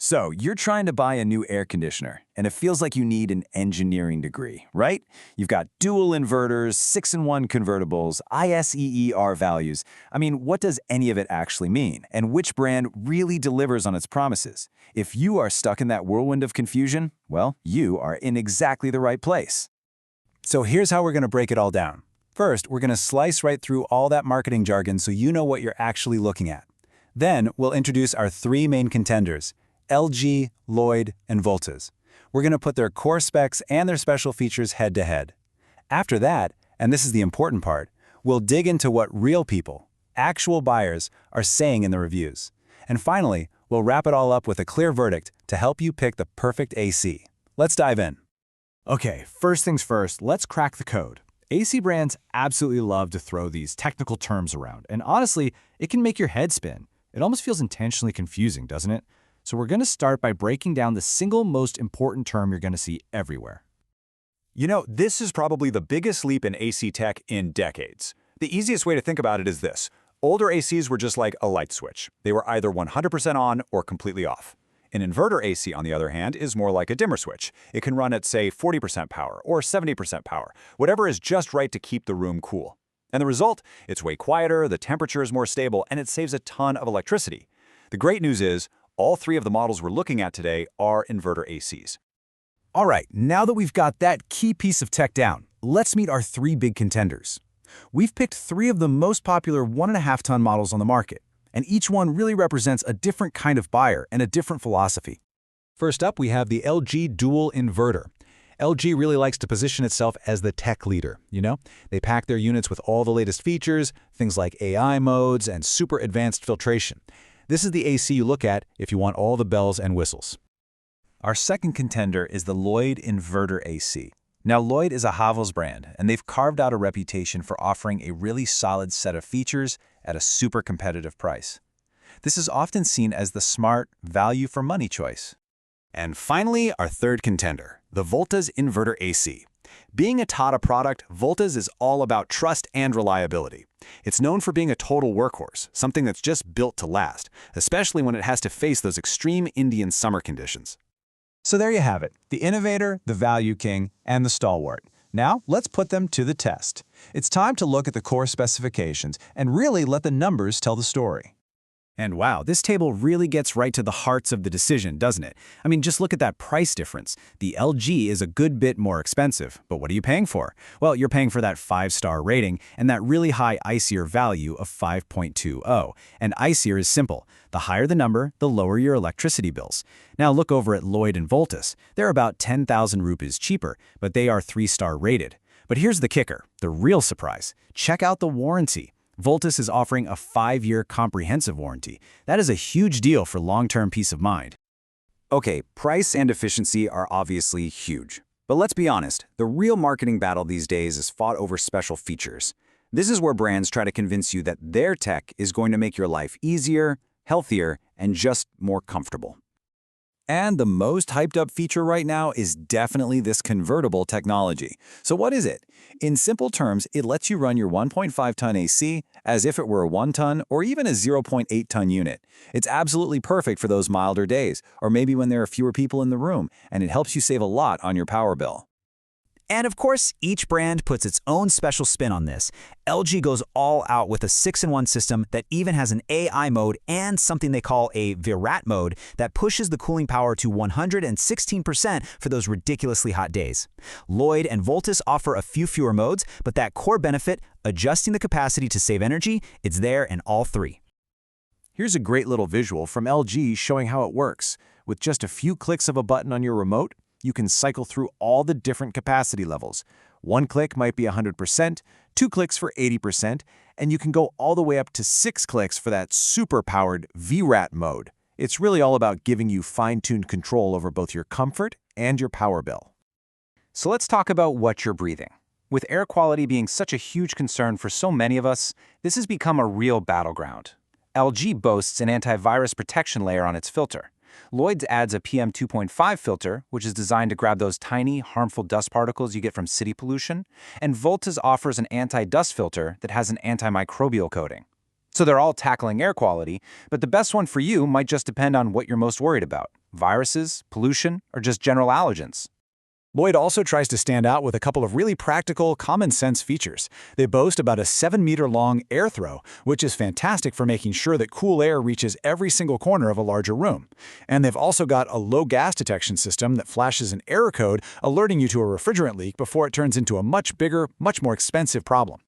So, you're trying to buy a new air conditioner, and it feels like you need an engineering degree, right? You've got dual inverters, 6-in-1 convertibles, ISEER values. I mean, what does any of it actually mean? And which brand really delivers on its promises? If you are stuck in that whirlwind of confusion, well, you are in exactly the right place. So here's how we're going to break it all down. First, we're going to slice right through all that marketing jargon so you know what you're actually looking at. Then, we'll introduce our three main contenders: LG, Lloyd, and Voltas. We're going to put their core specs and their special features head to head. After that, and this is the important part, we'll dig into what real people, actual buyers, are saying in the reviews. And finally, we'll wrap it all up with a clear verdict to help you pick the perfect AC. Let's dive in. Okay, first things first, let's crack the code. AC brands absolutely love to throw these technical terms around, and honestly, it can make your head spin. It almost feels intentionally confusing, doesn't it? So we're going to start by breaking down the single most important term you're going to see everywhere. You know, this is probably the biggest leap in AC tech in decades. The easiest way to think about it is this. Older ACs were just like a light switch. They were either 100% on or completely off. An inverter AC, on the other hand, is more like a dimmer switch. It can run at, say, 40% power or 70% power, whatever is just right to keep the room cool. And the result? It's way quieter, the temperature is more stable, and it saves a ton of electricity. The great news is, all three of the models we're looking at today are inverter ACs. All right, now that we've got that key piece of tech down, let's meet our three big contenders. We've picked three of the most popular 1.5-ton models on the market, and each one really represents a different kind of buyer and a different philosophy. First up, we have the LG Dual Inverter. LG really likes to position itself as the tech leader, you know? They pack their units with all the latest features, things like AI modes and super advanced filtration. This is the AC you look at if you want all the bells and whistles. Our second contender is the Lloyd Inverter AC. Now, Lloyd is a Havells brand, and they've carved out a reputation for offering a really solid set of features at a super competitive price. This is often seen as the smart, value-for-money choice. And finally, our third contender, the Voltas Inverter AC. Being a Tata product, Voltas is all about trust and reliability. It's known for being a total workhorse, something that's just built to last, especially when it has to face those extreme Indian summer conditions. So there you have it, the innovator, the value king, and the stalwart. Now, let's put them to the test. It's time to look at the core specifications and really let the numbers tell the story. And wow, this table really gets right to the hearts of the decision, doesn't it? I mean, just look at that price difference. The LG is a good bit more expensive, but what are you paying for? Well, you're paying for that 5-star rating and that really high ICER value of 5.20. And ICER is simple. The higher the number, the lower your electricity bills. Now look over at Lloyd and Voltas. They're about 10,000 rupees cheaper, but they are 3-star rated. But here's the kicker, the real surprise. Check out the warranty. Voltas is offering a 5-year comprehensive warranty. That is a huge deal for long-term peace of mind. Okay, price and efficiency are obviously huge. But let's be honest, the real marketing battle these days is fought over special features. This is where brands try to convince you that their tech is going to make your life easier, healthier, and just more comfortable. And the most hyped up feature right now is definitely this convertible technology. So what is it? In simple terms, it lets you run your 1.5-ton AC as if it were a 1-ton or even a 0.8-ton unit. It's absolutely perfect for those milder days, or maybe when there are fewer people in the room, and it helps you save a lot on your power bill. And of course, each brand puts its own special spin on this. LG goes all out with a 6-in-1 system that even has an AI mode and something they call a VRAT mode that pushes the cooling power to 116% for those ridiculously hot days. Lloyd and Voltas offer a few fewer modes, but that core benefit, adjusting the capacity to save energy, it's there in all three. Here's a great little visual from LG showing how it works. With just a few clicks of a button on your remote, you can cycle through all the different capacity levels. 1 click might be 100%, 2 clicks for 80%, and you can go all the way up to 6 clicks for that super-powered VRAT mode. It's really all about giving you fine-tuned control over both your comfort and your power bill. So let's talk about what you're breathing. With air quality being such a huge concern for so many of us, this has become a real battleground. LG boasts an antivirus protection layer on its filter. Lloyd's adds a PM 2.5 filter, which is designed to grab those tiny, harmful dust particles you get from city pollution, and Voltas offers an anti-dust filter that has an antimicrobial coating. So they're all tackling air quality, but the best one for you might just depend on what you're most worried about. Viruses, pollution, or just general allergens? Lloyd also tries to stand out with a couple of really practical, common-sense features. They boast about a 7-meter-long air throw, which is fantastic for making sure that cool air reaches every single corner of a larger room. And they've also got a low gas detection system that flashes an error code alerting you to a refrigerant leak before it turns into a much bigger, much more expensive problem.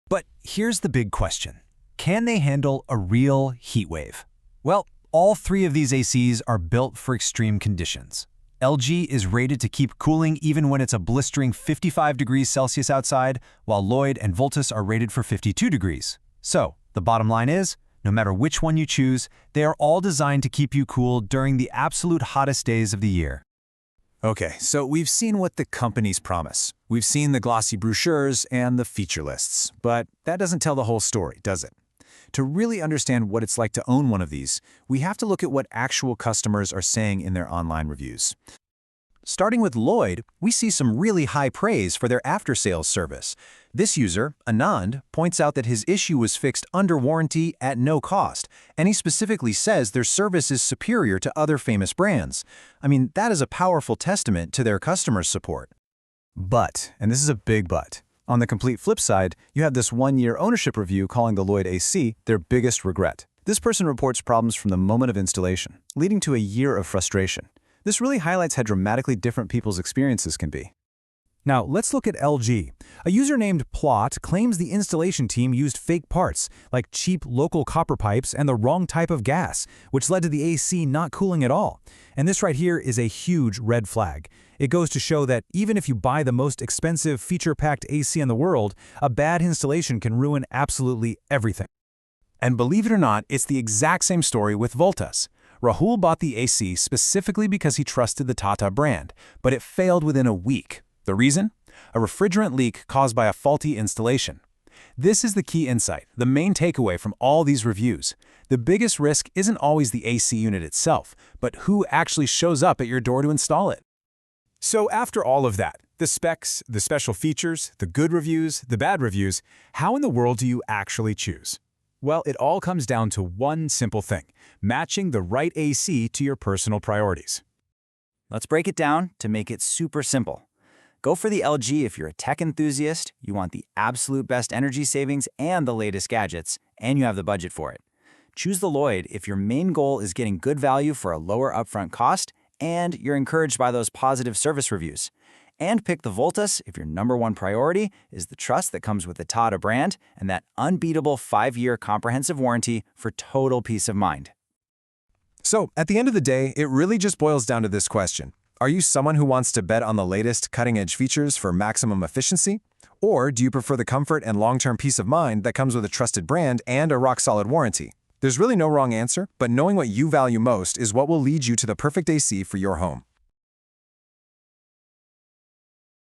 But here's the big question. Can they handle a real heat wave? Well, all three of these ACs are built for extreme conditions. LG is rated to keep cooling even when it's a blistering 55 degrees Celsius outside, while Lloyd and Voltas are rated for 52 degrees. So, the bottom line is, no matter which one you choose, they are all designed to keep you cool during the absolute hottest days of the year. Okay, so we've seen what the companies promise. We've seen the glossy brochures and the feature lists, but that doesn't tell the whole story, does it? To really understand what it's like to own one of these, we have to look at what actual customers are saying in their online reviews. Starting with Lloyd, we see some really high praise for their after-sales service. This user, Anand, points out that his issue was fixed under warranty at no cost, and he specifically says their service is superior to other famous brands. I mean, that is a powerful testament to their customer support. But, and this is a big but, on the complete flip side, you have this 1-year ownership review calling the Lloyd AC their biggest regret. This person reports problems from the moment of installation, leading to a year of frustration. This really highlights how dramatically different people's experiences can be. Now, let's look at LG. A user named Plot claims the installation team used fake parts, like cheap local copper pipes and the wrong type of gas, which led to the AC not cooling at all. And this right here is a huge red flag. It goes to show that even if you buy the most expensive, feature-packed AC in the world, a bad installation can ruin absolutely everything. And believe it or not, it's the exact same story with Voltas. Rahul bought the AC specifically because he trusted the Tata brand, but it failed within a week. The reason? A refrigerant leak caused by a faulty installation. This is the key insight, the main takeaway from all these reviews. The biggest risk isn't always the AC unit itself, but who actually shows up at your door to install it. So after all of that, the specs, the special features, the good reviews, the bad reviews, how in the world do you actually choose? Well, it all comes down to one simple thing, matching the right AC to your personal priorities. Let's break it down to make it super simple. Go for the LG if you're a tech enthusiast, you want the absolute best energy savings and the latest gadgets, and you have the budget for it. Choose the Lloyd if your main goal is getting good value for a lower upfront cost, and you're encouraged by those positive service reviews. And pick the Voltas if your #1 priority is the trust that comes with the Tata brand and that unbeatable 5-year comprehensive warranty for total peace of mind. So, at the end of the day, it really just boils down to this question. Are you someone who wants to bet on the latest cutting-edge features for maximum efficiency? Or do you prefer the comfort and long-term peace of mind that comes with a trusted brand and a rock-solid warranty? There's really no wrong answer, but knowing what you value most is what will lead you to the perfect AC for your home.